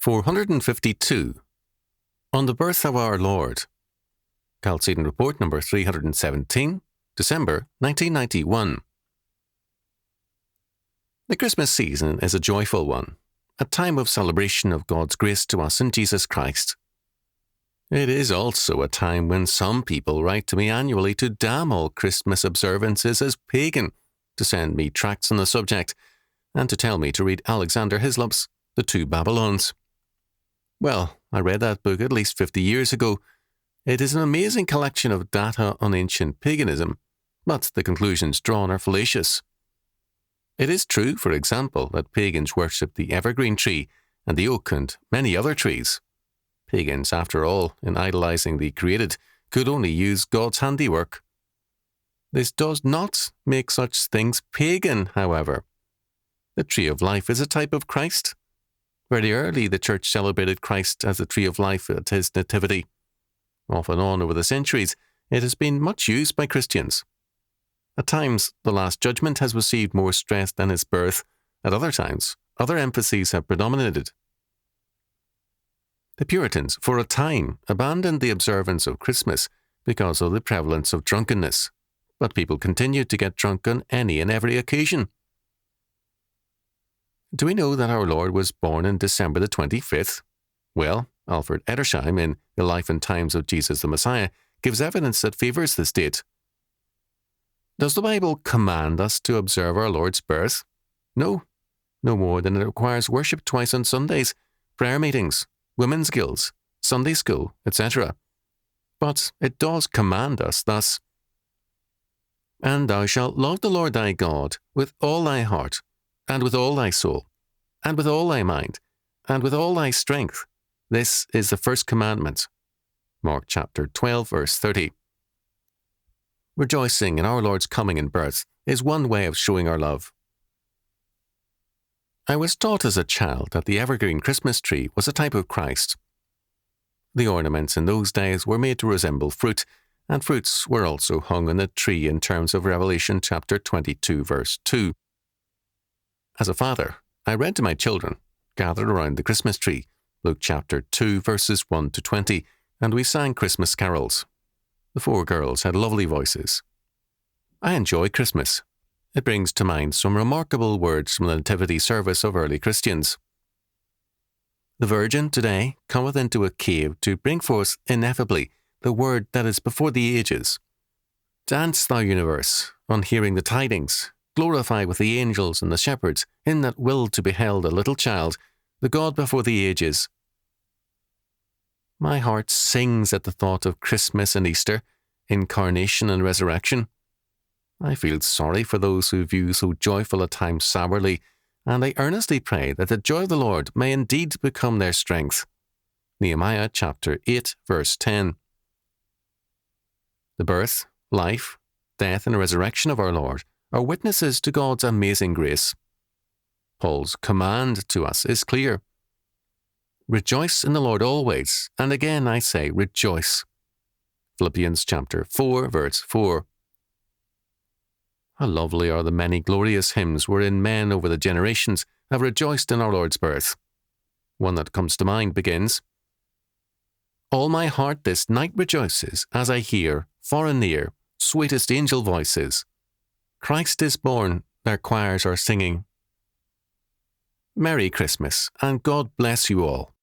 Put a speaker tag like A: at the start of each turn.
A: 452. On the Birth of Our Lord. Chalcedon Report number 317, December 1991. The Christmas season is a joyful one, a time of celebration of God's grace to us in Jesus Christ. It is also a time when some people write to me annually to damn all Christmas observances as pagan, to send me tracts on the subject, and to tell me to read Alexander Hislop's The Two Babylons. Well, I read that book at least 50 years ago. It is an amazing collection of data on ancient paganism, but the conclusions drawn are fallacious. It is true, for example, that pagans worshipped the evergreen tree and the oak and many other trees. Pagans, after all, in idolizing the created, could only use God's handiwork. This does not make such things pagan, however. The tree of life is a type of Christ. Very early, the Church celebrated Christ as the tree of life at his nativity. Off and on over the centuries, it has been much used by Christians. At times, the Last Judgment has received more stress than his birth. At other times, other emphases have predominated. The Puritans, for a time, abandoned the observance of Christmas because of the prevalence of drunkenness, but people continued to get drunk on any and every occasion. Do we know that our Lord was born on December the 25th? Well, Alfred Edersheim, in The Life and Times of Jesus the Messiah, gives evidence that favours this date. Does the Bible command us to observe our Lord's birth? No more than it requires worship twice on Sundays, prayer meetings, women's guilds, Sunday school, etc. But it does command us thus. And thou shalt love the Lord thy God with all thy heart, and with all thy soul, and with all thy mind, and with all thy strength. This is the first commandment. Mark chapter 12, verse 30. Rejoicing in our Lord's coming and birth is one way of showing our love. I was taught as a child that the evergreen Christmas tree was a type of Christ. The ornaments in those days were made to resemble fruit, and fruits were also hung on the tree in terms of Revelation chapter 22, verse 2. As a father, I read to my children, gathered around the Christmas tree, Luke chapter 2, verses 1 to 20, and we sang Christmas carols. The four girls had lovely voices. I enjoy Christmas. It brings to mind some remarkable words from the Nativity service of early Christians. The Virgin today cometh into a cave to bring forth ineffably the word that is before the ages. Dance, thou universe, on hearing the tidings, glorify with the angels and the shepherds, in that will to beheld a little child, the God before the ages. My heart sings at the thought of Christmas and Easter, incarnation and resurrection. I feel sorry for those who view so joyful a time sourly, and I earnestly pray that the joy of the Lord may indeed become their strength. Nehemiah chapter 8, verse 10. The birth, life, death, and resurrection of our Lord are witnesses to God's amazing grace. Paul's command to us is clear. Rejoice in the Lord always, and again I say rejoice. Philippians chapter 4, verse 4. How lovely are the many glorious hymns wherein men over the generations have rejoiced in our Lord's birth. One that comes to mind begins, All my heart this night rejoices as I hear, far and near, sweetest angel voices. Christ is born, their choirs are singing. Merry Christmas, and God bless you all.